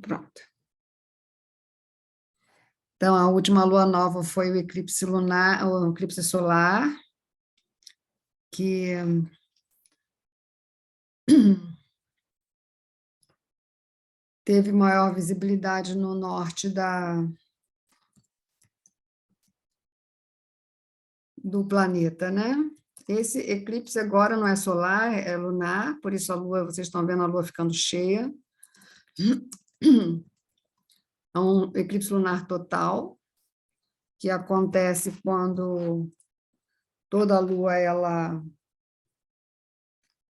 Pronto. Então, a última lua nova foi o eclipse lunar, o eclipse solar, que teve maior visibilidade no norte do planeta, né? Esse eclipse agora não é solar, é lunar, por isso a lua, vocês estão vendo a lua ficando cheia. É um eclipse lunar total, que acontece quando toda a lua ela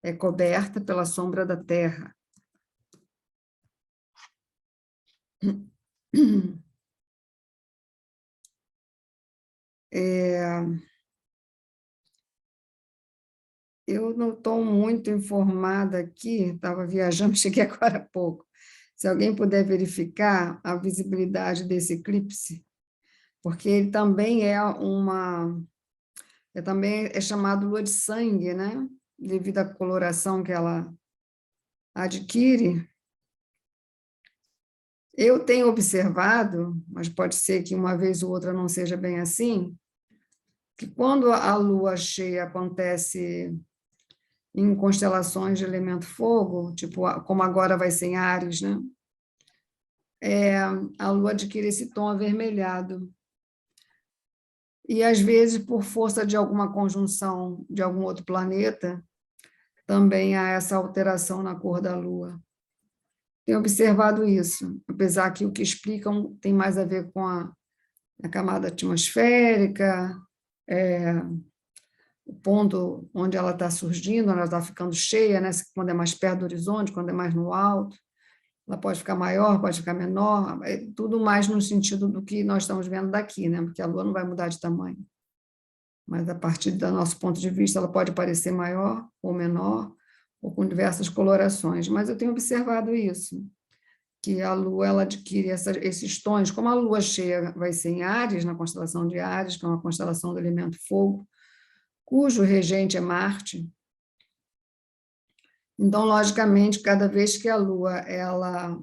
é coberta pela sombra da Terra. Eu não estou muito informada aqui, estava viajando, cheguei agora há pouco. Se alguém puder verificar a visibilidade desse eclipse, porque ele também também é chamado lua de sangue, né? Devido à coloração que ela adquire. Eu tenho observado, mas pode ser que uma vez ou outra não seja bem assim, que quando a lua cheia acontece em constelações de elemento fogo, tipo, como agora vai ser em Áries, né? A lua adquire esse tom avermelhado. E, às vezes, por força de alguma conjunção de algum outro planeta, também há essa alteração na cor da lua. Tenho observado isso, apesar que o que explicam tem mais a ver com a camada atmosférica, o ponto onde ela está surgindo, ela está ficando cheia, né? Quando é mais perto do horizonte, quando é mais no alto, ela pode ficar maior, pode ficar menor, tudo mais no sentido do que nós estamos vendo daqui, né? Porque a Lua não vai mudar de tamanho. Mas, a partir do nosso ponto de vista, ela pode parecer maior ou menor, ou com diversas colorações. Mas eu tenho observado isso, que a Lua ela adquire esses tons, como a Lua cheia vai ser em Áries, na constelação de Áries, que é uma constelação do elemento fogo, cujo regente é Marte. Então, logicamente, cada vez que a Lua ela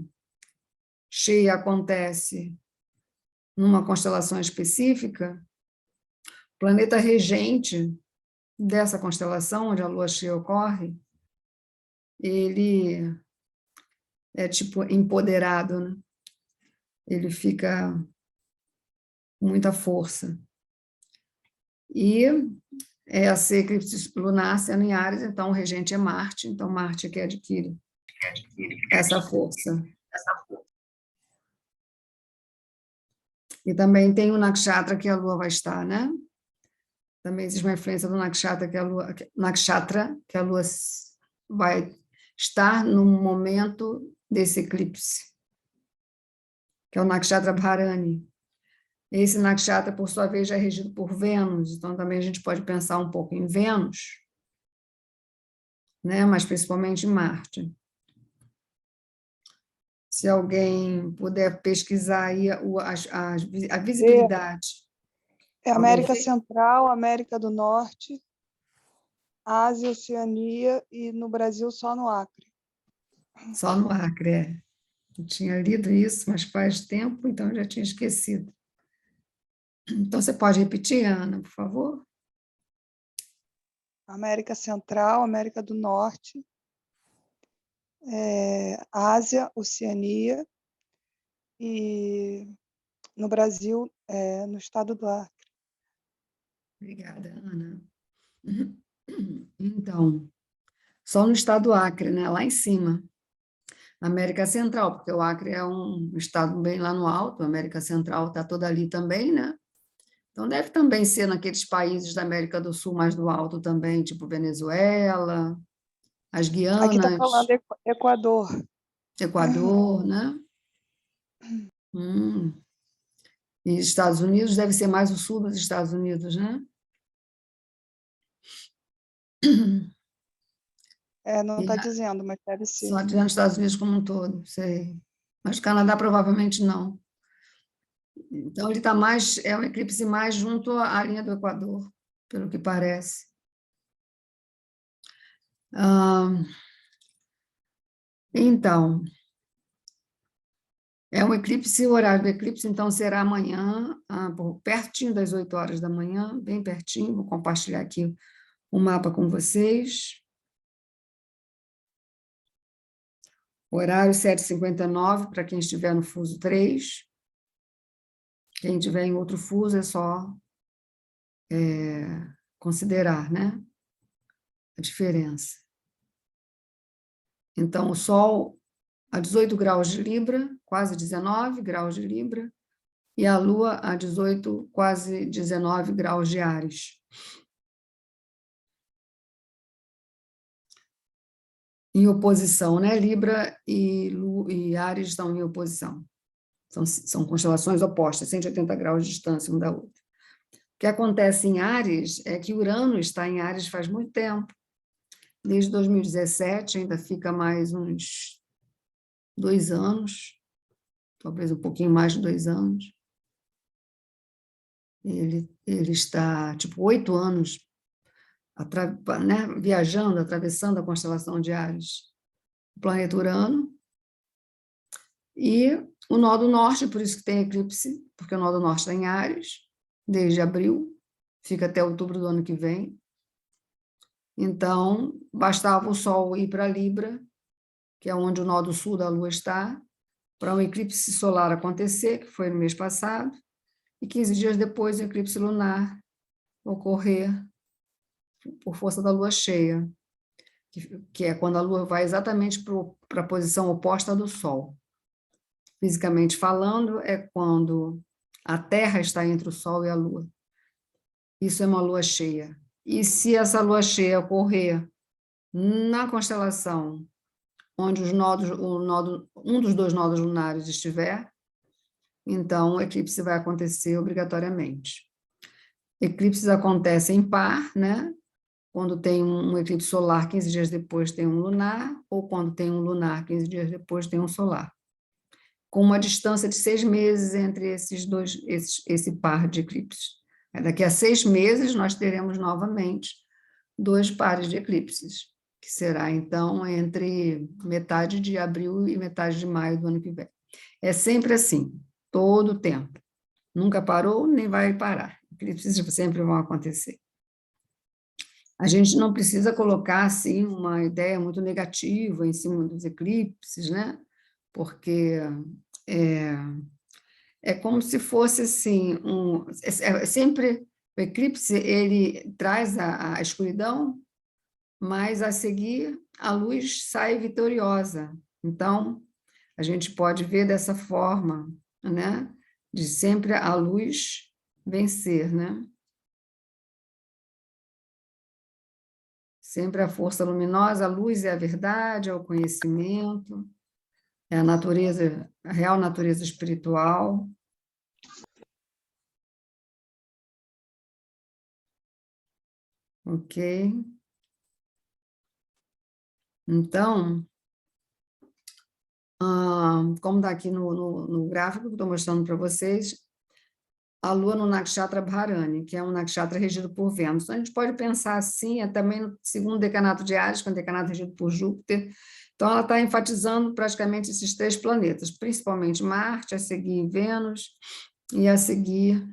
cheia acontece numa constelação específica, o planeta regente dessa constelação, onde a Lua cheia ocorre, ele é tipo empoderado, né? Ele fica com muita força. E essa eclipse lunar sendo em Áries, então o regente é Marte, então Marte é que adquire essa força. E também tem o nakshatra que a Lua vai estar, né? Também existe uma influência do nakshatra que a Lua vai estar no momento desse eclipse, que é o nakshatra Bharani. Esse nakshatra, por sua vez, já é regido por Vênus, então também a gente pode pensar um pouco em Vênus, né? Mas principalmente em Marte. Se alguém puder pesquisar aí a visibilidade. É América Central, América do Norte, Ásia, Oceania e no Brasil só no Acre. Só no Acre, é. Eu tinha lido isso, mas faz tempo, então eu já tinha esquecido. Então, você pode repetir, Ana, por favor? América Central, América do Norte, Ásia, Oceania e no Brasil, no estado do Acre. Obrigada, Ana. Então, só no estado do Acre, né? Lá em cima. América Central, porque o Acre é um estado bem lá no alto, a América Central está toda ali também, né? Então, deve também ser naqueles países da América do Sul mais do alto também, tipo Venezuela, as Aqui está Guianas, falando Equador. Equador, né? E Estados Unidos deve ser mais o sul dos Estados Unidos, né? Não está dizendo, mas deve ser. Só dizendo Estados Unidos como um todo, sei. Mas Canadá provavelmente não. Então, ele está mais, é um eclipse mais junto à linha do Equador, pelo que parece. Então, É um eclipse, o horário do eclipse, então, será amanhã, pertinho das 8 horas da manhã, bem pertinho. Vou compartilhar aqui o mapa com vocês. Horário 7h59, para quem estiver no fuso 3. Quem estiver em outro fuso, é só considerar, né, a diferença. Então, o Sol a 18 graus de Libra, quase 19 graus de Libra, e a Lua a 18, quase 19 graus de Áries. Em oposição, né? Libra e Áries estão em oposição. São constelações opostas, 180 graus de distância uma da outra. O que acontece em Áries é que Urano está em Áries faz muito tempo. Desde 2017, ainda fica mais uns 2 anos, talvez um pouquinho mais de 2 anos. Ele está, tipo, 8 anos né, viajando, atravessando a constelação de Áries, o planeta Urano. E o nó do norte, por isso que tem eclipse, porque o nó do norte está em Áries, desde abril, fica até outubro do ano que vem. Então, bastava o Sol ir para Libra, que é onde o nó do sul da Lua está, para um eclipse solar acontecer, que foi no mês passado, e 15 dias depois o eclipse lunar ocorrer por força da Lua cheia, que é quando a Lua vai exatamente para a posição oposta do Sol. Fisicamente falando, é quando a Terra está entre o Sol e a Lua. Isso é uma Lua cheia. E se essa Lua cheia ocorrer na constelação onde um dos 2 nodos lunares estiver, então o eclipse vai acontecer obrigatoriamente. Eclipses acontecem em par, né? Quando tem um eclipse solar, 15 dias depois tem um lunar, ou quando tem um lunar, 15 dias depois tem um solar. Com uma distância de 6 meses entre esse par de eclipses. Daqui a 6 meses, nós teremos novamente 2 pares de eclipses, que será, então, entre metade de abril e metade de maio do ano que vem. É sempre assim, todo o tempo. Nunca parou, nem vai parar. Eclipses sempre vão acontecer. A gente não precisa colocar, assim, uma ideia muito negativa em cima dos eclipses, né? Porque é como se fosse, assim, sempre o eclipse, ele traz a escuridão, mas, a seguir, a luz sai vitoriosa. Então, a gente pode ver dessa forma, né? De sempre a luz vencer, né? Sempre a força luminosa, a luz é a verdade, é o conhecimento, é a natureza, a real natureza espiritual. Ok? Então, como está aqui no gráfico que eu estou mostrando para vocês, a Lua no Nakshatra Bharani, que é um nakshatra regido por Vênus. Então, a gente pode pensar assim, também no segundo decanato de Áries, que é um decanato regido por Júpiter. Então, ela está enfatizando praticamente esses 3 planetas, principalmente Marte, a seguir Vênus e a seguir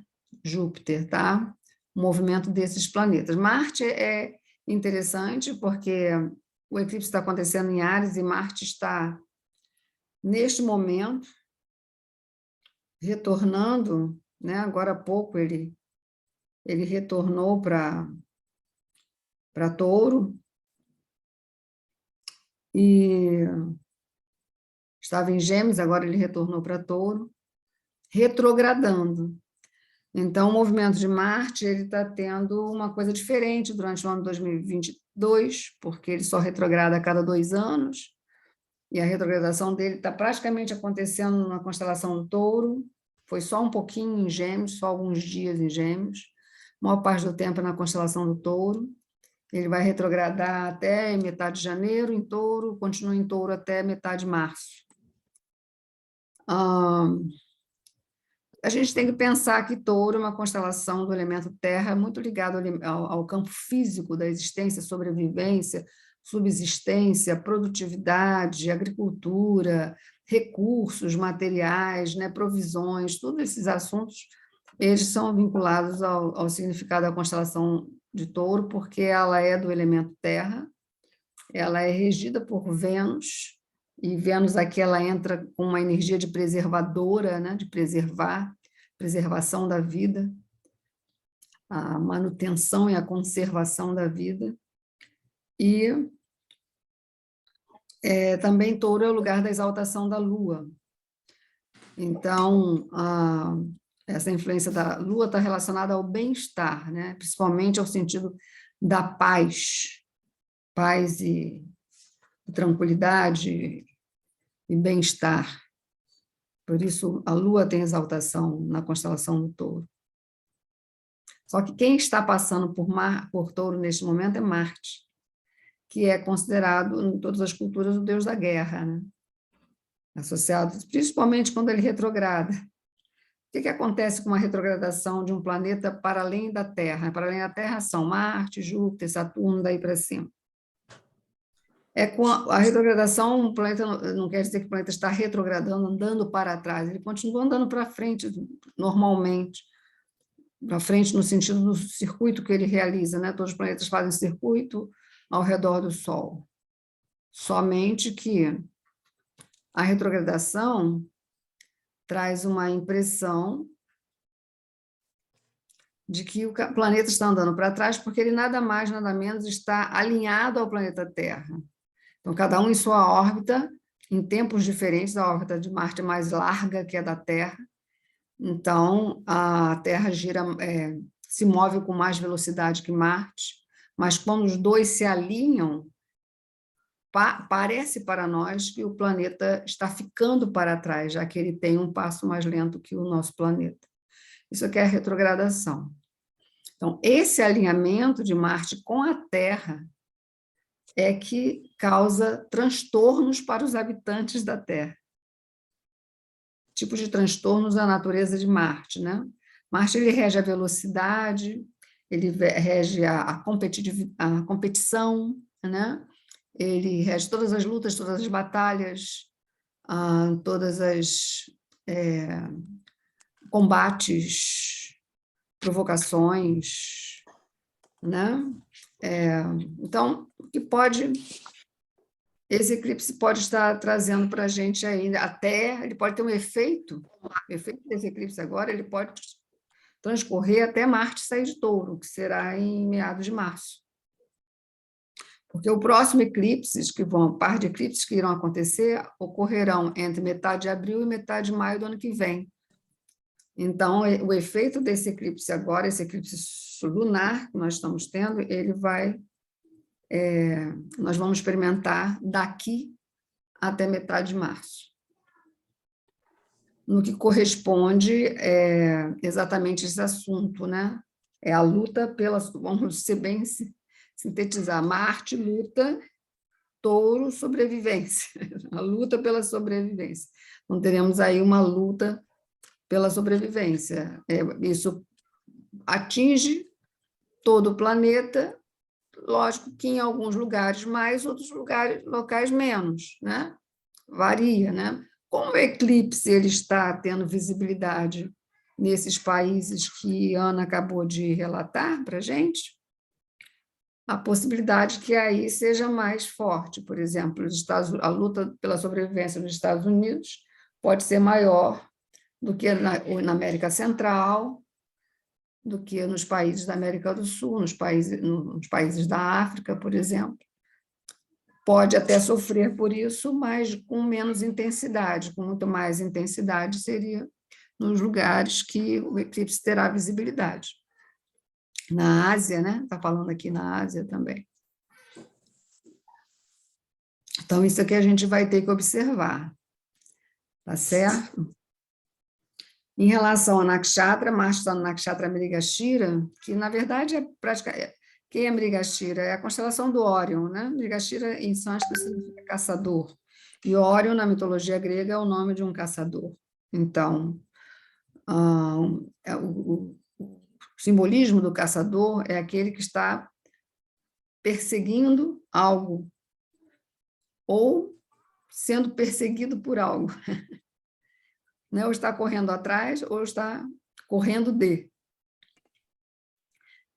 Júpiter, tá? O movimento desses planetas. Marte é interessante porque o eclipse está acontecendo em Áries e Marte está, neste momento, retornando, né? Agora há pouco ele retornou para Touro e estava em Gêmeos, agora ele retornou para Touro, retrogradando. Então, o movimento de Marte ele está tendo uma coisa diferente durante o ano 2022, porque ele só retrograda a cada 2 anos, e a retrogradação dele está praticamente acontecendo na constelação do Touro, foi só um pouquinho em Gêmeos, só alguns dias em Gêmeos, a maior parte do tempo na constelação do Touro. Ele vai retrogradar até metade de janeiro em Touro, continua em Touro até metade de março. A gente tem que pensar que Touro é uma constelação do elemento terra, muito ligado ao campo físico da existência, sobrevivência, subsistência, produtividade, agricultura, recursos materiais, né, provisões, todos esses assuntos, eles são vinculados ao significado da constelação de Touro, porque ela é do elemento terra, ela é regida por Vênus, e Vênus aqui ela entra com uma energia de preservadora, né, de preservar, preservação da vida, a manutenção e a conservação da vida, e também Touro é o lugar da exaltação da Lua. Então, essa influência da Lua está relacionada ao bem-estar, né? Principalmente ao sentido da paz, paz e tranquilidade e bem-estar. Por isso, a Lua tem exaltação na constelação do Touro. Só que quem está passando por Touro neste momento é Marte, que é considerado, em todas as culturas, o deus da guerra, né? Associado, principalmente quando ele retrograda. O que acontece com uma retrogradação de um planeta para além da Terra? Para além da Terra são Marte, Júpiter, Saturno, daí para cima. Com a retrogradação, um planeta não quer dizer que o planeta está retrogradando, andando para trás, ele continua andando para frente normalmente, para frente no sentido do circuito que ele realiza, né? Todos os planetas fazem circuito ao redor do Sol. Somente que a retrogradação traz uma impressão de que o planeta está andando para trás porque ele nada mais, nada menos está alinhado ao planeta Terra. Então, cada um em sua órbita, em tempos diferentes, a órbita de Marte é mais larga que a da Terra, então a Terra gira, se move com mais velocidade que Marte, mas quando os dois se alinham, parece para nós que o planeta está ficando para trás, já que ele tem um passo mais lento que o nosso planeta. Isso aqui é a retrogradação. Então, esse alinhamento de Marte com a Terra é que causa transtornos para os habitantes da Terra. Tipos de transtornos da natureza de Marte, né? Marte, ele rege a velocidade, ele rege a competição, né? Ele rege todas as lutas, todas as batalhas, todas as combates, provocações, né? Então, esse eclipse pode estar trazendo para a gente ainda, até, ele pode ter um efeito, o efeito desse eclipse agora, ele pode transcorrer até Marte sair de Touro, que será em meados de março. Porque o próximo eclipse, par de eclipses que irão acontecer, ocorrerão entre metade de abril e metade de maio do ano que vem. Então, o efeito desse eclipse agora, esse eclipse lunar que nós estamos tendo, ele vai... nós vamos experimentar daqui até metade de março. No que corresponde exatamente esse assunto, né? É a luta pela... Vamos ser bem sintetizar. Marte luta, Touro, sobrevivência. A luta pela sobrevivência. Então, teremos aí uma luta pela sobrevivência. Isso atinge todo o planeta, lógico que em alguns lugares mais, outros locais menos, né? Varia, né? Como o eclipse ele está tendo visibilidade nesses países que Ana acabou de relatar para a gente, a possibilidade que aí seja mais forte. Por exemplo, a luta pela sobrevivência nos Estados Unidos pode ser maior do que na América Central, do que nos países da América do Sul, nos países da África, por exemplo. Pode até sofrer por isso, mas com menos intensidade, com muito mais intensidade seria nos lugares que o eclipse terá visibilidade. Na Ásia, né? Está falando aqui na Ásia também. Então, isso aqui a gente vai ter que observar, tá certo? Em relação ao Nakshatra, Marte está no Nakshatra Mrigashira, que, na verdade, quem é Mrigashira? É a constelação do Órion, né? Mrigashira, em sânscrito, significa caçador. E Órion, na mitologia grega, é o nome de um caçador. Então, o simbolismo do caçador é aquele que está perseguindo algo ou sendo perseguido por algo. Né? Ou está correndo atrás ou está correndo de.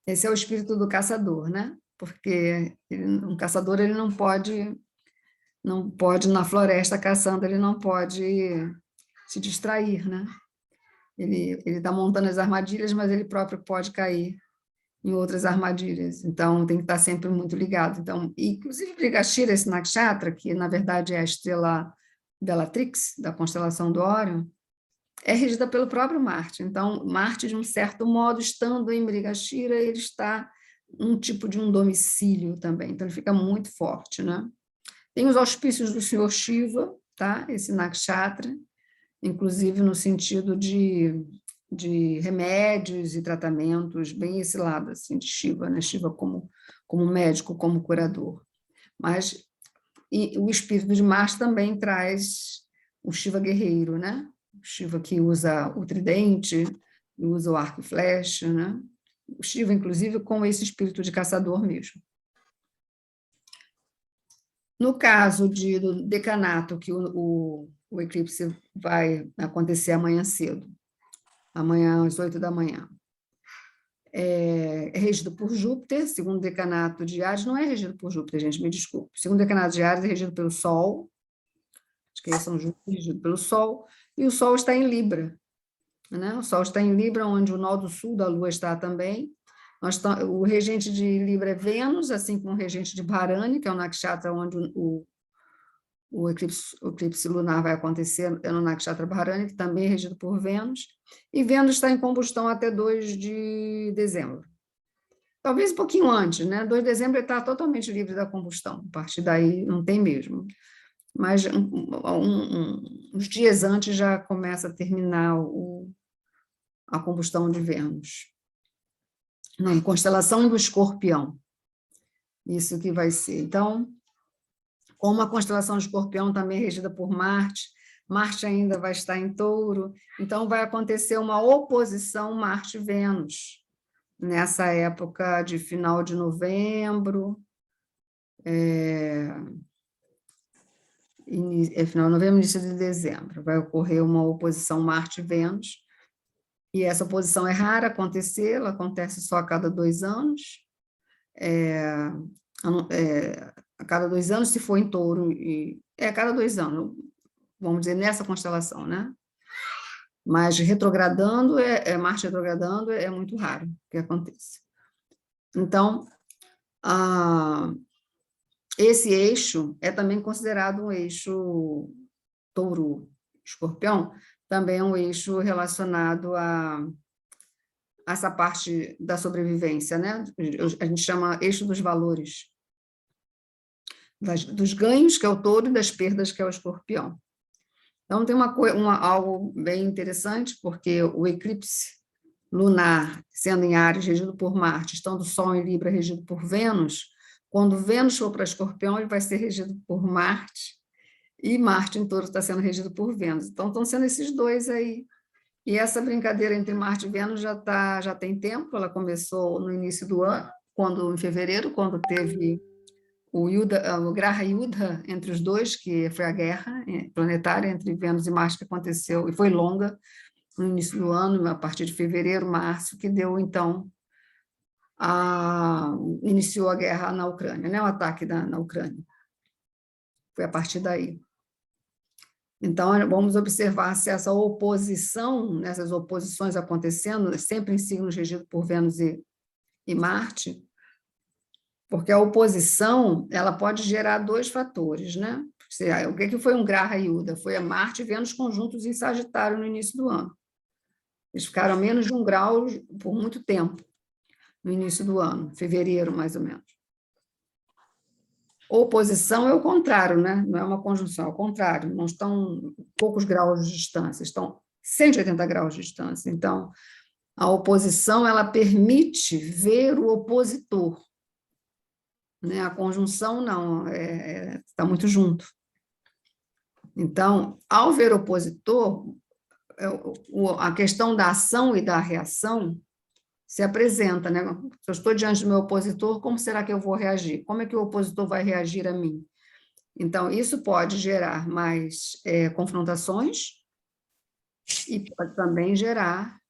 Esse é o espírito do caçador, né? Porque um caçador ele não pode na floresta caçando, ele não pode se distrair, né? Ele está montando as armadilhas, mas ele próprio pode cair em outras armadilhas. Então, tem que estar sempre muito ligado. Então, inclusive, Mrigashira, esse nakshatra, que na verdade é a estrela Bellatrix, da constelação do Órion, é regida pelo próprio Marte. Então, Marte, de um certo modo, estando em Mrigashira, ele está um tipo de um domicílio também. Então, ele fica muito forte, né? Tem os auspícios do Senhor Shiva, tá? Esse nakshatra, inclusive no sentido de remédios e tratamentos, bem esse lado assim, de Shiva, né? Shiva como médico, como curador. Mas o espírito de Marte também traz o Shiva guerreiro, né? O Shiva que usa o tridente, usa o arco e flecha, né? O Shiva, inclusive, com esse espírito de caçador mesmo. No caso do decanato, que o eclipse vai acontecer amanhã cedo, amanhã às 8 da manhã, é regido por Júpiter, segundo decanato de Áries, não é regido por Júpiter, gente, me desculpe. Segundo decanato de Áries é regido pelo Sol, acho que São Júpiter é regido pelo Sol, e o Sol está em Libra, né? O Sol está em Libra, onde o nó do sul da Lua está também. O regente de Libra é Vênus, assim como o regente de Bharani, que é o nakshatra onde o eclipse lunar vai acontecer, é no nakshatra Bharani, que também é regido por Vênus, e Vênus está em combustão até 2 de dezembro. Talvez um pouquinho antes, né? 2 de dezembro ele está totalmente livre da combustão, a partir daí não tem mesmo. Mas uns dias antes já começa a terminar a combustão de Vênus. Na constelação do Escorpião. Isso que vai ser. Então, como a constelação de Escorpião também é regida por Marte, Marte ainda vai estar em Touro, então vai acontecer uma oposição Marte-Vênus, nessa época de final de novembro, final de novembro, início de dezembro, vai ocorrer uma oposição Marte-Vênus, e essa oposição é rara acontecer, ela acontece só a cada 2 anos, a cada 2 anos, se for em Touro, a cada 2 anos, vamos dizer, nessa constelação, né? Mas retrogradando, Marte retrogradando, é muito raro que aconteça. Então, esse eixo é também considerado um eixo Touro-Escorpião, também é um eixo relacionado a essa parte da sobrevivência, né? A gente chama eixo dos valores, dos ganhos, que é o Touro, e das perdas, que é o Escorpião. Então, tem algo bem interessante, porque o eclipse lunar, sendo em Áries, regido por Marte, estando o Sol em Libra, regido por Vênus, quando Vênus for para Escorpião, ele vai ser regido por Marte, e Marte em Touro está sendo regido por Vênus. Então, estão sendo esses dois aí. E essa brincadeira entre Marte e Vênus já tem tempo, ela começou no início do ano, em fevereiro, quando teve o Graha Yuddha entre os dois, que foi a guerra planetária entre Vênus e Marte que aconteceu, e foi longa, no início do ano, a partir de fevereiro, março, que deu, então, iniciou a guerra na Ucrânia, né, o ataque na Ucrânia. Foi a partir daí. Então, vamos observar se essa oposição, essas oposições acontecendo, sempre em signos regidos por Vênus e Marte, porque a oposição, ela pode gerar 2 fatores, né? O que foi um Graha Yuddha? Foi a Marte e Vênus conjuntos em Sagitário no início do ano. Eles ficaram a menos de 1 grau por muito tempo, no início do ano, fevereiro, mais ou menos. Oposição é o contrário, né? Não é uma conjunção, é o contrário. Não estão poucos graus de distância, estão 180 graus de distância. Então, a oposição, ela permite ver o opositor, né? A conjunção não, está muito junto. Então, ao ver o opositor, a questão da ação e da reação, se apresenta, né? Se eu estou diante do meu opositor, como será que eu vou reagir? Como é que o opositor vai reagir a mim? Então, isso pode gerar mais confrontações e pode também gerar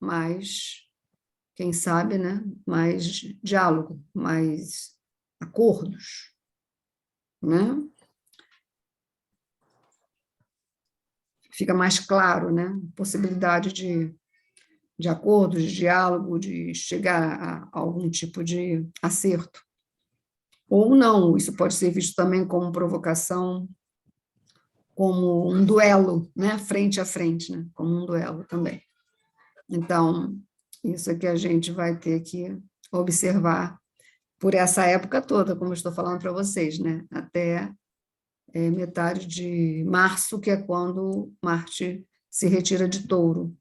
mais, quem sabe, né? Mais diálogo, mais acordos, né? Fica mais claro, né? Possibilidade de acordo, de diálogo, de chegar a algum tipo de acerto. Ou não, isso pode ser visto também como provocação, como um duelo, né? Frente a frente, né? Como um duelo também. Então, isso é que a gente vai ter que observar por essa época toda, como eu estou falando para vocês, né? Até metade de março, que é quando Marte se retira de Touro.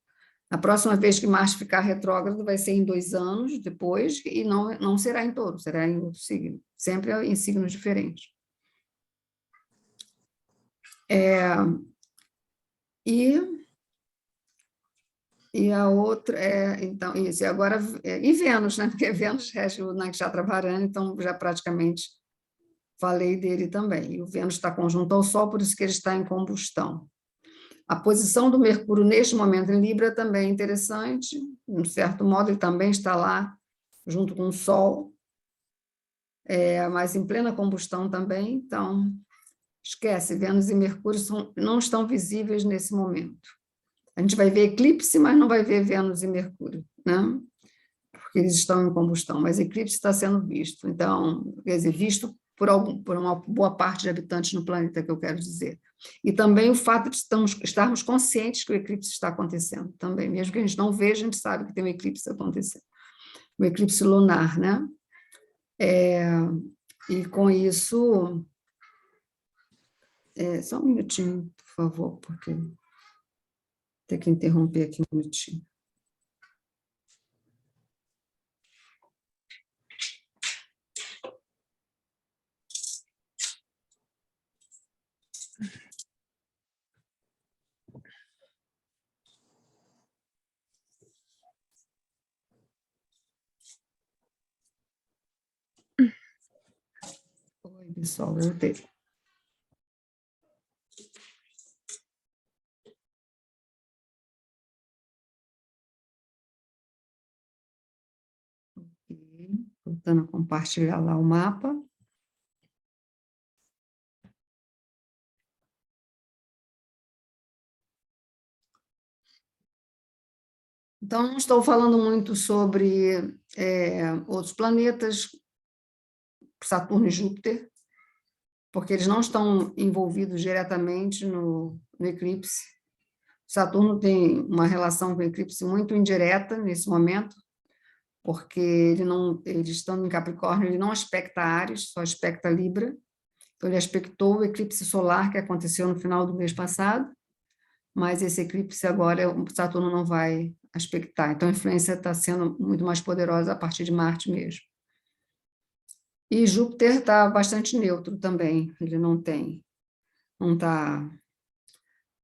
A próxima vez que Marte ficar retrógrado vai ser em 2 anos depois, e não será em Touro, será em outro signo, sempre em signos diferentes. E a outra então, isso, e agora, e Vênus, né? Porque Vênus rege o Nakshatra Varana, então já praticamente falei dele também. E o Vênus está conjunto ao Sol, por isso que ele está em combustão. A posição do Mercúrio neste momento em Libra também é interessante, de um certo modo ele também está lá junto com o Sol, mas em plena combustão também, então esquece, Vênus e Mercúrio não estão visíveis nesse momento. A gente vai ver eclipse, mas não vai ver Vênus e Mercúrio, né? Porque eles estão em combustão, mas eclipse está sendo visto, então, quer dizer, visto por uma boa parte de habitantes no planeta, que eu quero dizer. E também o fato de estarmos conscientes que o eclipse está acontecendo também, mesmo que a gente não veja, a gente sabe que tem um eclipse acontecendo, o eclipse lunar, né? E com isso, só um minutinho, por favor, porque tem que interromper aqui um minutinho. Oi, pessoal, voltei. Voltando a compartilhar lá o mapa. Então, não estou falando muito sobre outros planetas, Saturno e Júpiter, porque eles não estão envolvidos diretamente no eclipse. Saturno tem uma relação com o eclipse muito indireta nesse momento, porque ele estando em Capricórnio, ele não aspecta Áries, só aspecta Libra. Então, ele aspectou o eclipse solar que aconteceu no final do mês passado, mas esse eclipse agora o Saturno não vai aspectar. Então, a influência está sendo muito mais poderosa a partir de Marte mesmo. E Júpiter está bastante neutro também, ele não está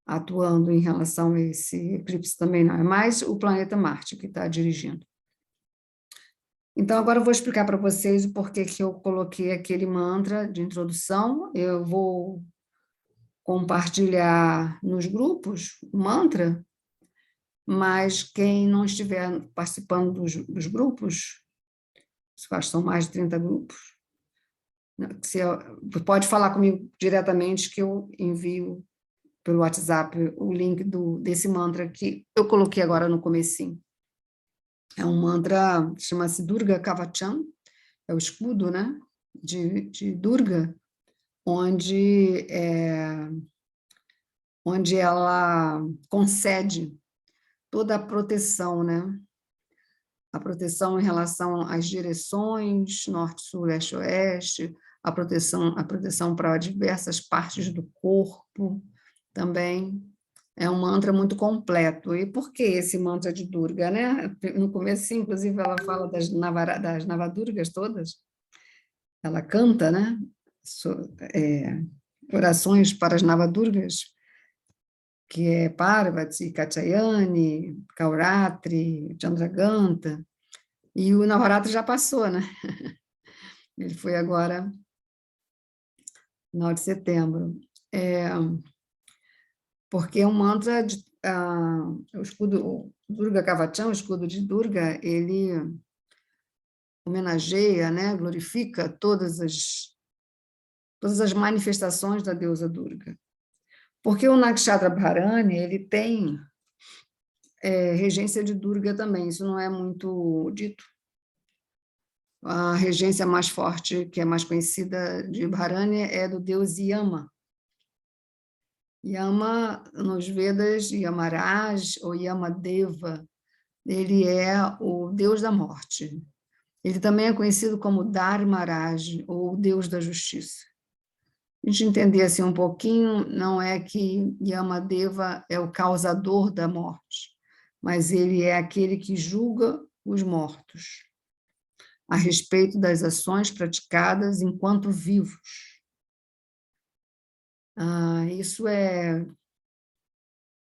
atuando em relação a esse eclipse também não, é mais o planeta Marte que está dirigindo. Então, agora eu vou explicar para vocês o porquê que eu coloquei aquele mantra de introdução, eu vou compartilhar nos grupos o mantra, mas quem não estiver participando dos grupos, acho que são mais de 30 grupos, pode falar comigo diretamente que eu envio pelo WhatsApp o link desse mantra que eu coloquei agora no comecinho. É um mantra, chama-se Durga Kavacham, é o escudo, né, de Durga, onde ela concede toda a proteção, né, a proteção em relação às direções, norte, sul, leste, oeste, a proteção para diversas partes do corpo também. É um mantra muito completo. E por que esse mantra de Durga, né? No começo, inclusive, ela fala das Navadurgas todas. Ela canta, né? Orações para as Navadurgas, que é Parvati, Katyayani, Kauratri, Chandraganta. E o Navaratri já passou, né? Ele foi agora, final de setembro. Porque é um mantra, o escudo, o Durga Kavacham, o escudo de Durga, ele homenageia, né, glorifica todas as manifestações da deusa Durga. Porque o Nakshatra Bharani, ele tem regência de Durga também, isso não é muito dito. A regência mais forte, que é mais conhecida de Bharani, é do deus Yama. Yama, nos Vedas, Yamaraj ou Yamadeva, ele é o deus da morte. Ele também é conhecido como Dharmaraj, ou deus da justiça. A gente entender assim um pouquinho, não é que Yamadeva é o causador da morte, mas ele é aquele que julga os mortos a respeito das ações praticadas enquanto vivos. Isso é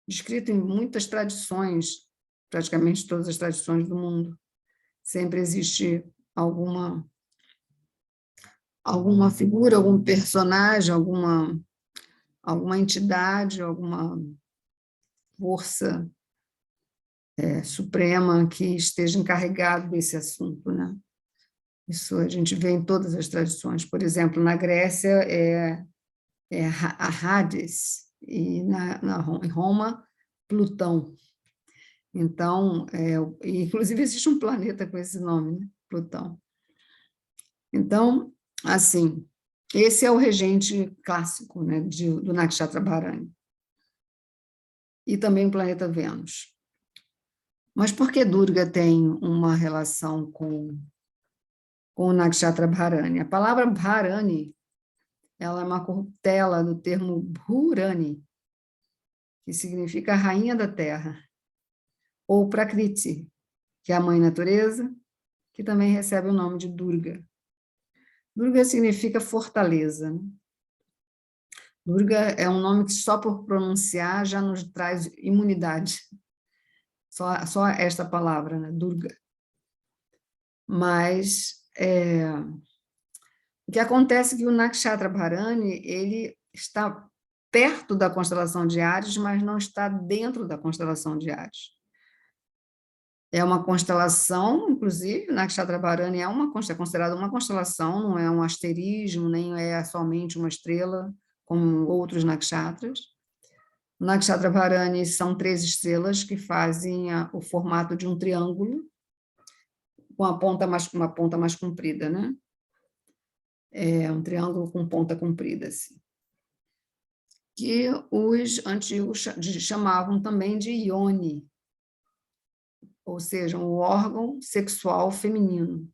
descrito em muitas tradições, praticamente todas as tradições do mundo. Sempre existe alguma figura, algum personagem, alguma entidade, alguma força suprema que esteja encarregado desse assunto, né? Isso a gente vê em todas as tradições. Por exemplo, na Grécia é a Hades, e em Roma, Plutão. Então, inclusive existe um planeta com esse nome, né? Plutão. Então, assim, esse é o regente clássico, né, do Nakshatra Bharani. E também o planeta Vênus. Mas por que Durga tem uma relação com o Nakshatra Bharani? A palavra Bharani, ela é uma corruptela do termo Bhurani, que significa rainha da terra, ou Prakriti, que é a mãe natureza, que também recebe o nome de Durga. Durga significa fortaleza, né? Durga é um nome que só por pronunciar já nos traz imunidade. Só esta palavra, né? Durga. Mas o que acontece é que o Nakshatra Bharani, ele está perto da constelação de Áries, mas não está dentro da constelação de Áries. É uma constelação, inclusive, Nakshatra Bharani é considerada uma constelação, não é um asterismo, nem é somente uma estrela, como outros nakshatras. O Nakshatra Bharani são 3 estrelas que fazem o formato de um triângulo, com uma ponta mais comprida, né? É um triângulo com ponta comprida, assim. Que os antigos chamavam também de Yoni, ou seja, um órgão sexual feminino.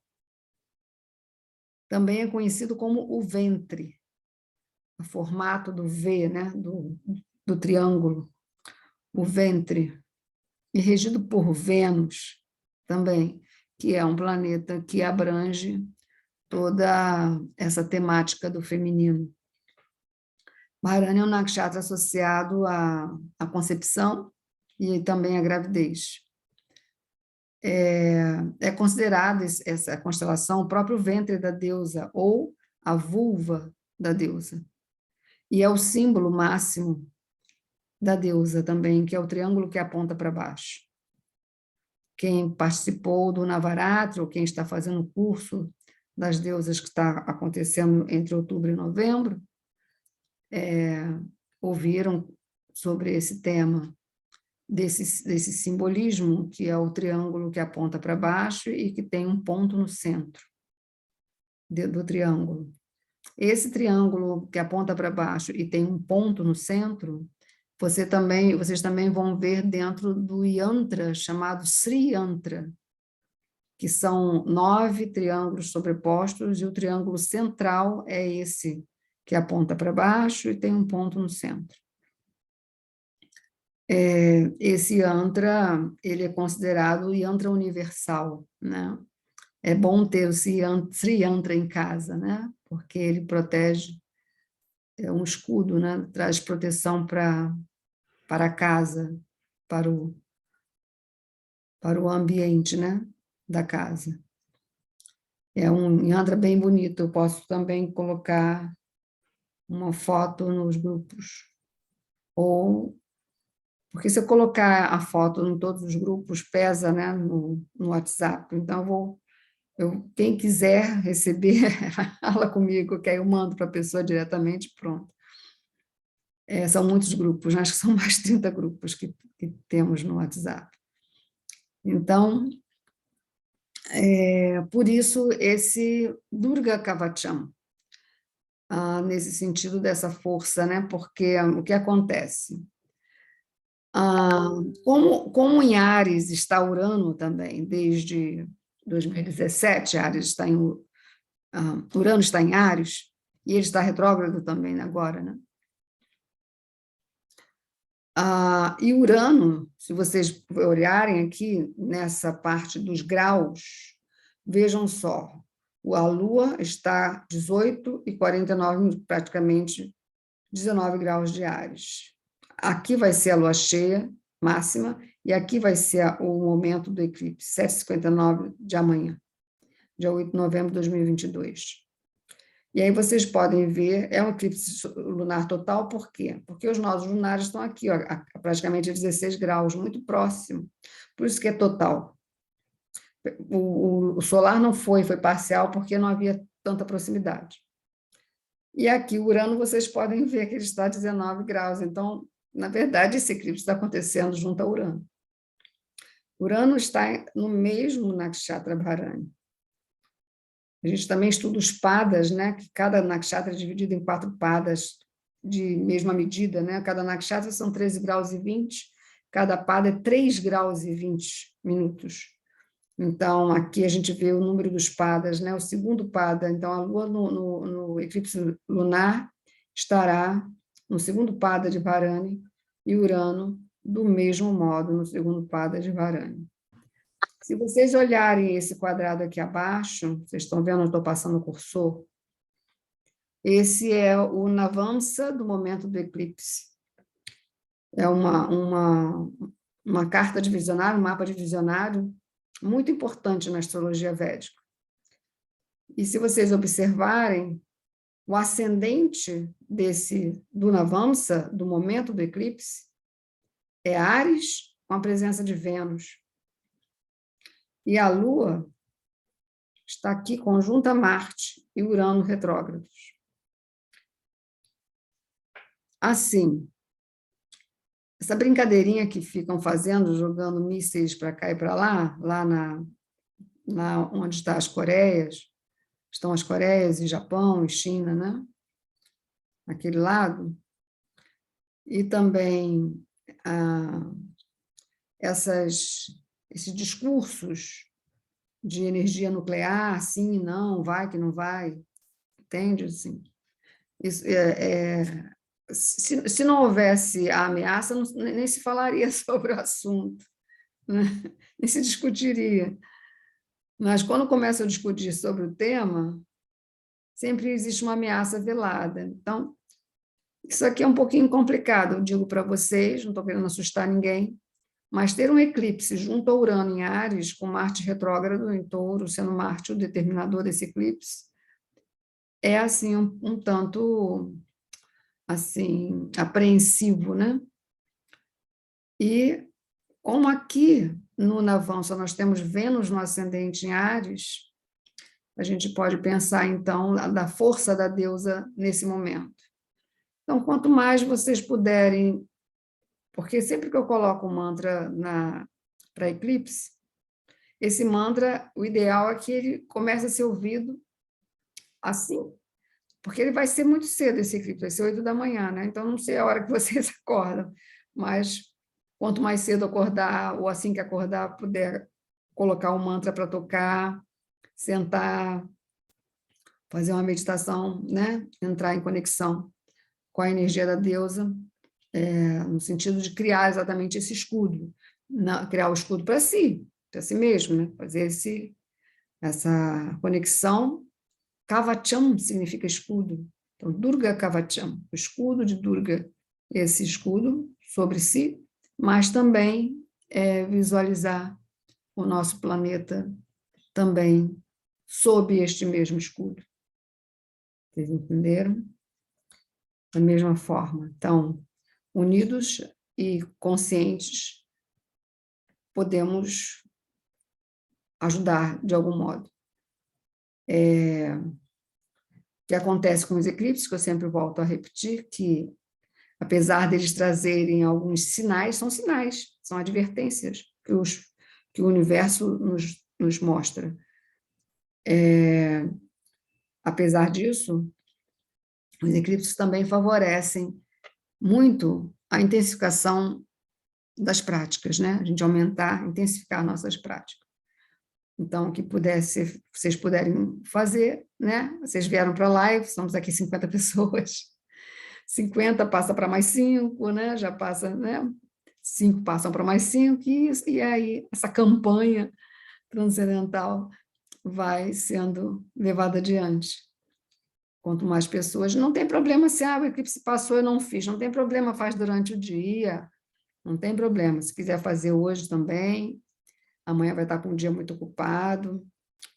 Também é conhecido como o ventre, o formato do V, né? do triângulo, o ventre, e regido por Vênus também, que é um planeta que abrange toda essa temática do feminino. Bharani é um nakshatra associado à concepção e também à gravidez. É considerada essa constelação o próprio ventre da deusa, ou a vulva da deusa. E é o símbolo máximo da deusa também, que é o triângulo que aponta para baixo. Quem participou do Navaratri, ou quem está fazendo o curso das deusas que está acontecendo entre outubro e novembro, ouviram sobre esse tema, desse simbolismo, que é o triângulo que aponta para baixo e que tem um ponto no centro do triângulo. Esse triângulo que aponta para baixo e tem um ponto no centro, vocês também vão ver dentro do yantra chamado Sri Yantra, que são 9 triângulos sobrepostos, e o triângulo central é esse, que aponta para baixo e tem um ponto no centro. Esse yantra, ele é considerado o yantra universal, né? É bom ter o Sri Yantra em casa, né? Porque ele protege, é um escudo, né? Traz proteção para a casa, para o ambiente, né? da casa. É um yantra bem bonito. Eu posso também colocar uma foto nos grupos. Porque se eu colocar a foto em todos os grupos, pesa, né, no WhatsApp. Então, quem quiser receber, fala comigo, que aí eu mando para a pessoa diretamente, pronto. São muitos grupos, acho que são mais de 30 grupos que temos no WhatsApp. Então, por isso, esse Durga Kavacham, nesse sentido dessa força, né? Porque o que acontece? Como em Áries está Urano também, desde 2017, Urano está em Áries, e ele está retrógrado também agora, né? E Urano, se vocês olharem aqui nessa parte dos graus, vejam só, a Lua está 18 e 49, praticamente 19 graus de Áries. Aqui vai ser a Lua cheia máxima, e aqui vai ser o momento do eclipse, 7h59 de amanhã, dia 8 de novembro de 2022. E aí vocês podem ver, é um eclipse lunar total, por quê? Porque os nodos lunares estão aqui, ó, a praticamente 16 graus, muito próximo. Por isso que é total. O solar não foi parcial, porque não havia tanta proximidade. E aqui, o Urano, vocês podem ver que ele está a 19 graus. Então, na verdade, esse eclipse está acontecendo junto a Urano. Urano está no mesmo nakshatra Bharani. A gente também estuda os padas, né? Que cada nakshatra é dividido em 4 padas de mesma medida, né? Cada nakshatra são 13 graus e 20, cada pada é 3 graus e 20 minutos. Então, aqui a gente vê o número dos padas, né? O segundo pada, então a Lua no eclipse lunar estará no segundo pada de Bharani e Urano do mesmo modo no segundo pada de Bharani. Se vocês olharem esse quadrado aqui abaixo, vocês estão vendo, eu estou passando o cursor, esse é o Navamsa do momento do eclipse. É uma carta divisionária, um mapa divisionário muito importante na astrologia védica. E se vocês observarem, o ascendente do Navamsa, do momento do eclipse, é Áries com a presença de Vênus. E a Lua está aqui conjunta Marte e Urano retrógrados. Assim, essa brincadeirinha que ficam fazendo, jogando mísseis para cá e para lá onde estão as Coreias e Japão e China, né? Aquele lado. E também esses discursos de energia nuclear, sim e não, vai que não vai, entende? Assim, isso se não houvesse a ameaça, nem se falaria sobre o assunto, né? Nem se discutiria. Mas quando começa a discutir sobre o tema, sempre existe uma ameaça velada. Então, isso aqui é um pouquinho complicado, eu digo para vocês, não estou querendo assustar ninguém, mas ter um eclipse junto a Urano em Áries, com Marte retrógrado em Touro, sendo Marte o determinador desse eclipse, é assim um tanto assim apreensivo, né? E como aqui no Navamsa nós temos Vênus no ascendente em Áries, a gente pode pensar então da força da deusa nesse momento. Então, quanto mais vocês puderem, porque sempre que eu coloco um mantra para eclipse, esse mantra, o ideal é que ele comece a ser ouvido assim, porque ele vai ser muito cedo esse eclipse, vai ser 8 da manhã, né? Então, não sei a hora que vocês acordam, mas quanto mais cedo acordar, ou assim que acordar, puder colocar um mantra para tocar, sentar, fazer uma meditação, né? Entrar em conexão com a energia da deusa, no sentido de criar exatamente esse escudo, criar o escudo para si mesmo, né? Fazer essa conexão. Kavacham significa escudo. Então, Durga Kavacham, o escudo de Durga, esse escudo sobre si, mas também visualizar o nosso planeta também sob este mesmo escudo. Vocês entenderam? Da mesma forma. Então, unidos e conscientes, podemos ajudar de algum modo. O que acontece com os eclipses, que eu sempre volto a repetir, que apesar deles trazerem alguns sinais, são advertências que o universo nos mostra. Apesar disso, os eclipses também favorecem muito a intensificação das práticas, né? A gente aumentar, intensificar nossas práticas. Então, o que vocês puderem fazer, né? Vocês vieram para a live, estamos aqui 50 pessoas. 50 passa para mais 5, né? Já passa, né? 5 passam para mais 5, e aí essa campanha transcendental vai sendo levada adiante. Quanto mais pessoas, não tem problema se o eclipse passou e eu não fiz, não tem problema, faz durante o dia, não tem problema. Se quiser fazer hoje também, amanhã vai estar com um dia muito ocupado,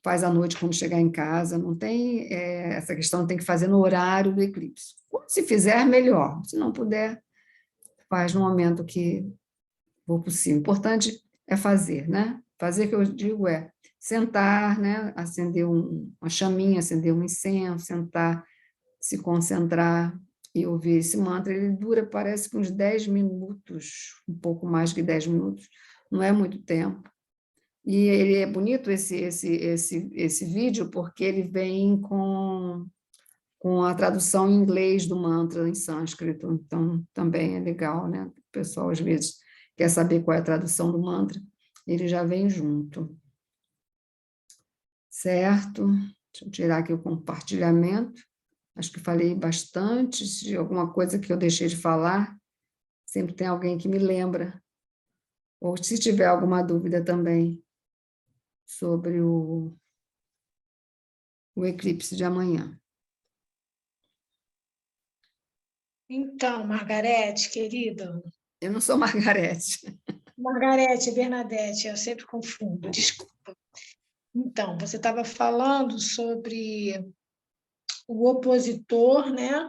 faz à noite quando chegar em casa, não tem essa questão, tem que fazer no horário do eclipse. Se fizer, melhor. Se não puder, faz no momento que for possível. O importante é fazer, né? Fazer, que eu digo, sentar, né? Acender uma chaminha, acender um incenso, sentar, se concentrar e ouvir esse mantra. Ele dura, parece que uns 10 minutos, um pouco mais que 10 minutos, não é muito tempo. E ele é bonito, esse vídeo, porque ele vem com a tradução em inglês do mantra em sânscrito, então também é legal, né? O pessoal, às vezes, quer saber qual é a tradução do mantra, ele já vem junto. Certo? Deixa eu tirar aqui o compartilhamento. Acho que falei bastante. Se alguma coisa que eu deixei de falar, sempre tem alguém que me lembra. Ou se tiver alguma dúvida também sobre o eclipse de amanhã. Então, Margarete, querida. Eu não sou Margarete. Margarete, Bernadette, eu sempre confundo, desculpa. Então, você estava falando sobre o opositor, né?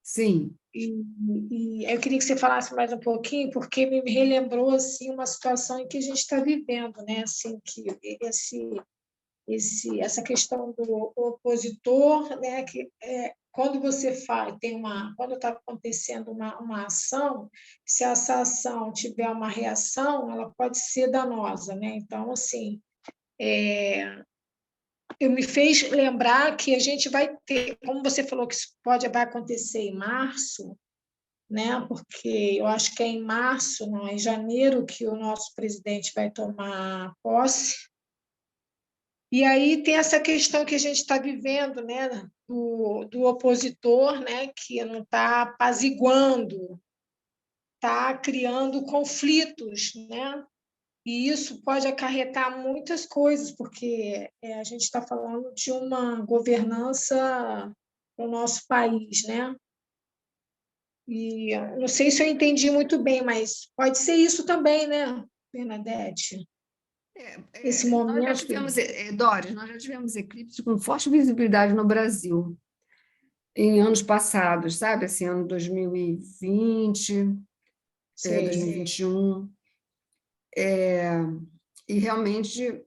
Sim. E eu queria que você falasse mais um pouquinho, porque me relembrou assim uma situação em que a gente está vivendo, né? Assim, que essa questão do opositor, né? Que quando você faz, quando está acontecendo uma ação, se essa ação tiver uma reação, ela pode ser danosa, né? Então, assim, eu me fez lembrar que a gente vai ter, como você falou que isso vai acontecer em março, né? Porque eu acho que é em março, não, em janeiro, que o nosso presidente vai tomar posse. E aí tem essa questão que a gente está vivendo, né? Do opositor, né? Que não está apaziguando, está criando conflitos, né? E isso pode acarretar muitas coisas, porque a gente está falando de uma governança no nosso país, né? E não sei se eu entendi muito bem, mas pode ser isso também, né, Bernadette? Esse Nós já momento. tivemos, Doris, nós já tivemos eclipses com forte visibilidade no Brasil em anos passados, sabe? Assim, ano 2020, 2021. E realmente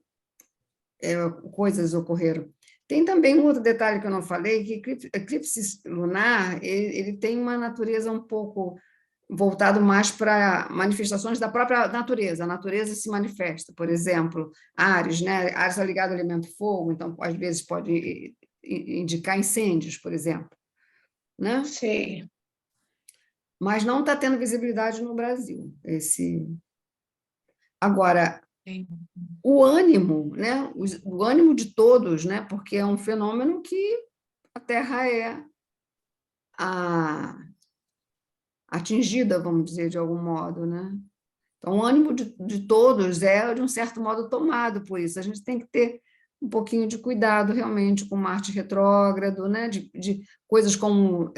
coisas ocorreram. Tem também um outro detalhe que eu não falei, que eclipse lunar ele tem uma natureza um pouco voltado mais para manifestações da própria natureza. A natureza se manifesta, por exemplo, Áries, né? Áries está ligado ao elemento fogo, então às vezes pode indicar incêndios, por exemplo, né? Sim. Mas não está tendo visibilidade no Brasil. Agora, o ânimo, né? O ânimo de todos, né? Porque é um fenômeno que a Terra é atingida, vamos dizer, de algum modo, né? Então, o ânimo de todos é, de um certo modo, tomado por isso. A gente tem que ter um pouquinho de cuidado, realmente, com Marte retrógrado, né? De coisas como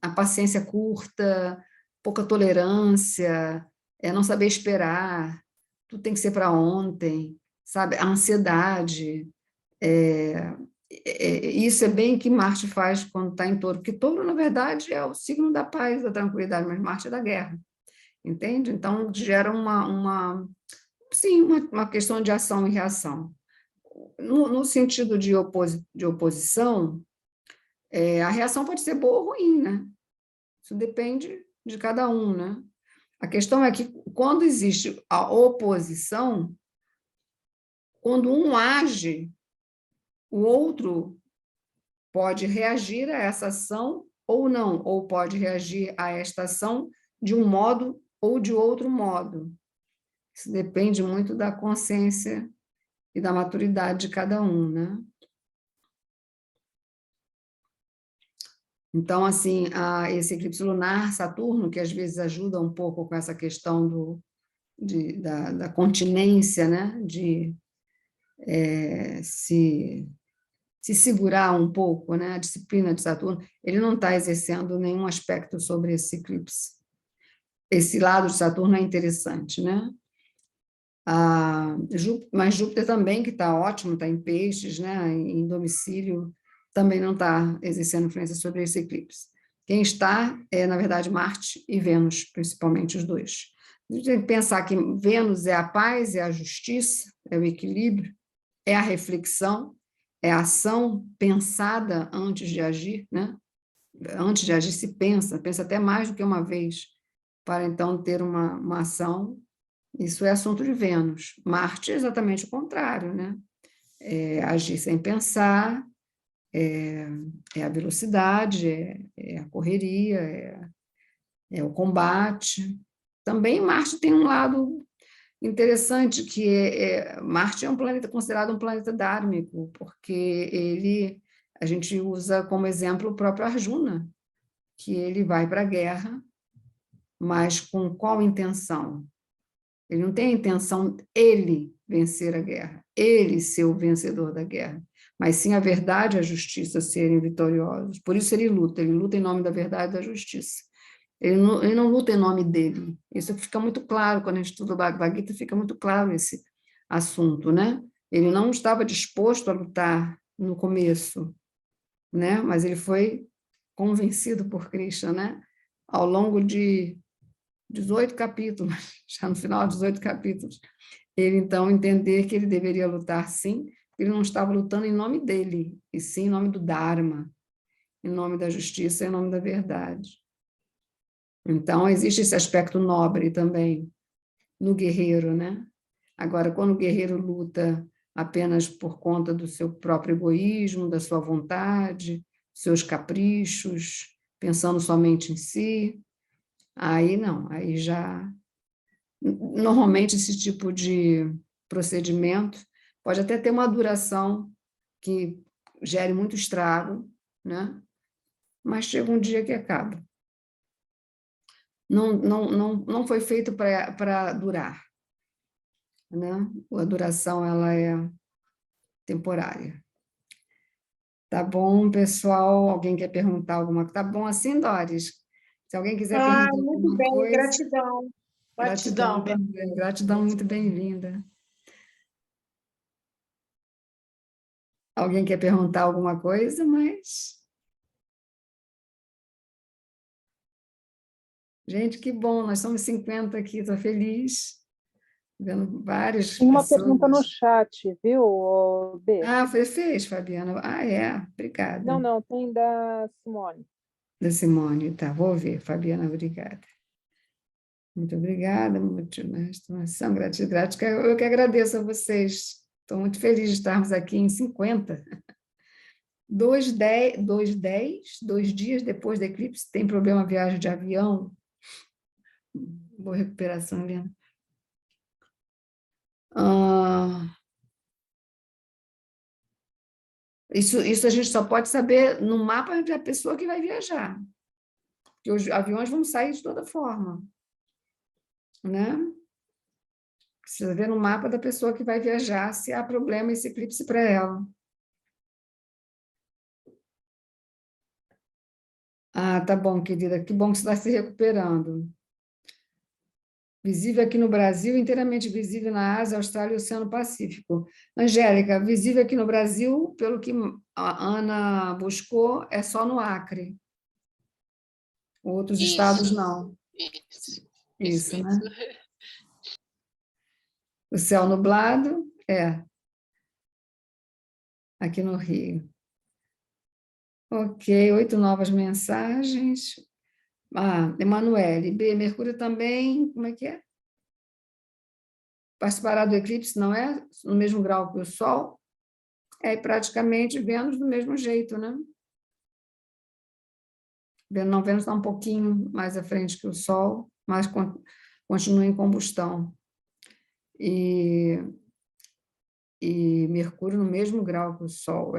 a paciência curta, pouca tolerância, não saber esperar, tudo tem que ser para ontem, sabe? A ansiedade. Isso é bem o que Marte faz quando está em Touro, porque Touro, na verdade, é o signo da paz, da tranquilidade, mas Marte é da guerra, entende? Então, gera sim, uma questão de ação e reação. No sentido de oposição, a reação pode ser boa ou ruim, né? Isso depende de cada um, né? A questão é que, quando existe a oposição, quando um age, o outro pode reagir a essa ação ou não, ou pode reagir a esta ação de um modo ou de outro modo. Isso depende muito da consciência e da maturidade de cada um, né? Então, assim, esse eclipse lunar, Saturno, que às vezes ajuda um pouco com essa questão da continência, né? De se segurar um pouco, né? A disciplina de Saturno, ele não está exercendo nenhum aspecto sobre esse eclipse. Esse lado de Saturno é interessante, né? Mas Júpiter também, que está ótimo, está em peixes, né? Em domicílio, também não está exercendo influência sobre esse eclipse. Quem está na verdade, Marte e Vênus, principalmente os dois. A gente tem que pensar que Vênus é a paz, é a justiça, é o equilíbrio, é a reflexão, é a ação pensada antes de agir, né? Antes de agir se pensa até mais do que uma vez, para então ter uma ação. Isso é assunto de Vênus. Marte é exatamente o contrário, né? Agir sem pensar, a velocidade, a correria, é o combate. Também Marte tem um lado interessante, que Marte é um planeta considerado um planeta dármico, porque a gente usa como exemplo o próprio Arjuna, que ele vai para a guerra, mas com qual intenção? Ele não tem a intenção ele vencer a guerra, ele ser o vencedor da guerra, mas sim a verdade e a justiça serem vitoriosos. Por isso ele luta em nome da verdade e da justiça. Ele não luta em nome dele. Isso fica muito claro quando a gente estuda o Bhagavad Gita, fica muito claro esse assunto, né? Ele não estava disposto a lutar no começo, né? Mas ele foi convencido por Krishna, né? Ao longo de 18 capítulos, já no final de 18 capítulos, ele então entender que ele deveria lutar sim, porque ele não estava lutando em nome dele, e sim em nome do Dharma, em nome da justiça, em nome da verdade. Então, existe esse aspecto nobre também no guerreiro, né? Agora, quando o guerreiro luta apenas por conta do seu próprio egoísmo, da sua vontade, seus caprichos, pensando somente em si, aí não, aí já... Normalmente, esse tipo de procedimento pode até ter uma duração que gere muito estrago, né? Mas chega um dia que acaba. Não foi feito para durar, né? A duração ela é temporária. Tá bom, pessoal? Alguém quer perguntar alguma coisa? Tá bom assim, Doris? Se alguém quiser perguntar Muito alguma bem, coisa, gratidão. gratidão Gratidão. também, gratidão muito bem-vinda. Alguém quer perguntar alguma coisa, mas... Gente, que bom, nós somos 50 aqui, estou feliz, vendo várias Tem uma pergunta no pessoas. chat, viu, B? Fez, Fabiana. Obrigada. Não, tem da Simone. Da Simone, tá, vou ver, Fabiana, obrigada. Muito obrigada, muito estimação, gratidão. Eu que agradeço a vocês. Estou muito feliz de estarmos aqui em 50. 2 dias depois do eclipse, tem problema viagem de avião. Boa recuperação, Helena. Isso a gente só pode saber no mapa da pessoa que vai viajar, porque os aviões vão sair de toda forma, né? Precisa ver no mapa da pessoa que vai viajar se há problema esse eclipse para ela. Tá bom, querida, que bom que você está se recuperando. Visível aqui no Brasil, inteiramente visível na Ásia, Austrália e Oceano Pacífico. Angélica, visível aqui no Brasil, pelo que a Ana buscou, é só no Acre. Outros estados, não. Isso Isso, mesmo. né? O céu nublado, aqui no Rio. Ok, 8 novas mensagens. Emanuele, B, Mercúrio também, como é que é? Participará do eclipse, não é? No mesmo grau que o Sol? É praticamente Vênus do mesmo jeito, né? Não, Vênus está um pouquinho mais à frente que o Sol, mas continua em combustão. E Mercúrio no mesmo grau que o Sol.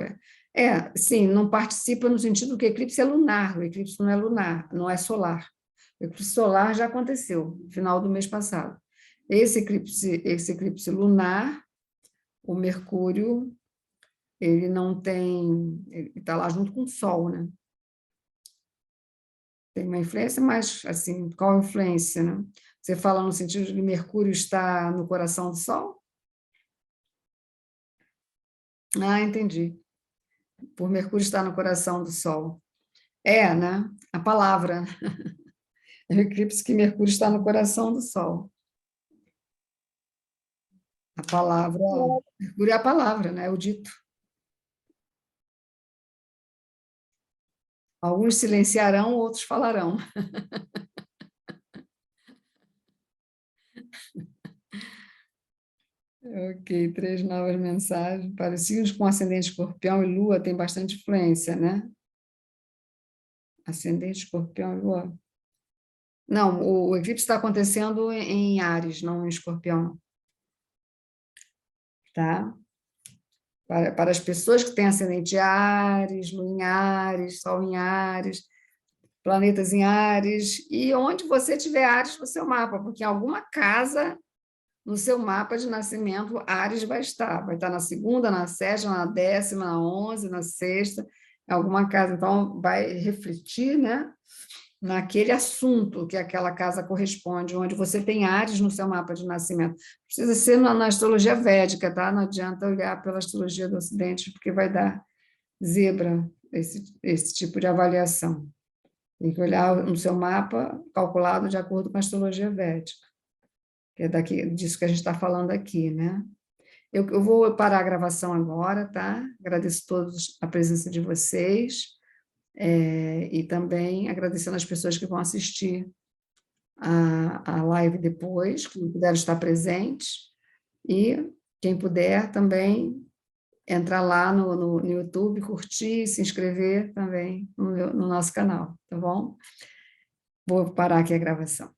Sim, não participa no sentido que o eclipse é lunar, o eclipse não é lunar, não é solar. O eclipse solar já aconteceu, no final do mês passado. Esse eclipse lunar, o Mercúrio, ele não tem, ele está lá junto com o Sol, né? Tem uma influência, mas, assim, qual a influência, né? Você fala no sentido de que Mercúrio está no coração do Sol? Entendi. Por Mercúrio estar no coração do Sol. Né? A palavra. É o eclipse que Mercúrio está no coração do Sol. A palavra. Mercúrio é a palavra, né? É o dito. Alguns silenciarão, outros falarão. Ok, 3 novas mensagens. Para os signos com ascendente Escorpião e Lua tem bastante influência, né? Ascendente Escorpião e Lua. Não, o eclipse está acontecendo em Áries, não em Escorpião, não. Tá? Para as pessoas que têm ascendente Áries, Lua em Áries, Sol em Áries, planetas em Áries, e onde você tiver Áries no seu mapa, porque em alguma casa no seu mapa de nascimento, Áries vai estar na segunda, na sétima, na 10ª, na 11ª, na sexta, em alguma casa. Então, vai refletir, né, naquele assunto que aquela casa corresponde, onde você tem Áries no seu mapa de nascimento. Precisa ser na astrologia védica, tá? Não adianta olhar pela astrologia do Ocidente, porque vai dar zebra esse tipo de avaliação. Tem que olhar no seu mapa calculado de acordo com a astrologia védica, que é disso que a gente está falando aqui, né? Eu vou parar a gravação agora, tá? Agradeço a todos a presença de vocês, e também agradecendo as pessoas que vão assistir a live depois, que não puderam estar presentes, e quem puder também entrar lá no YouTube, curtir, se inscrever também no nosso canal, tá bom? Vou parar aqui a gravação.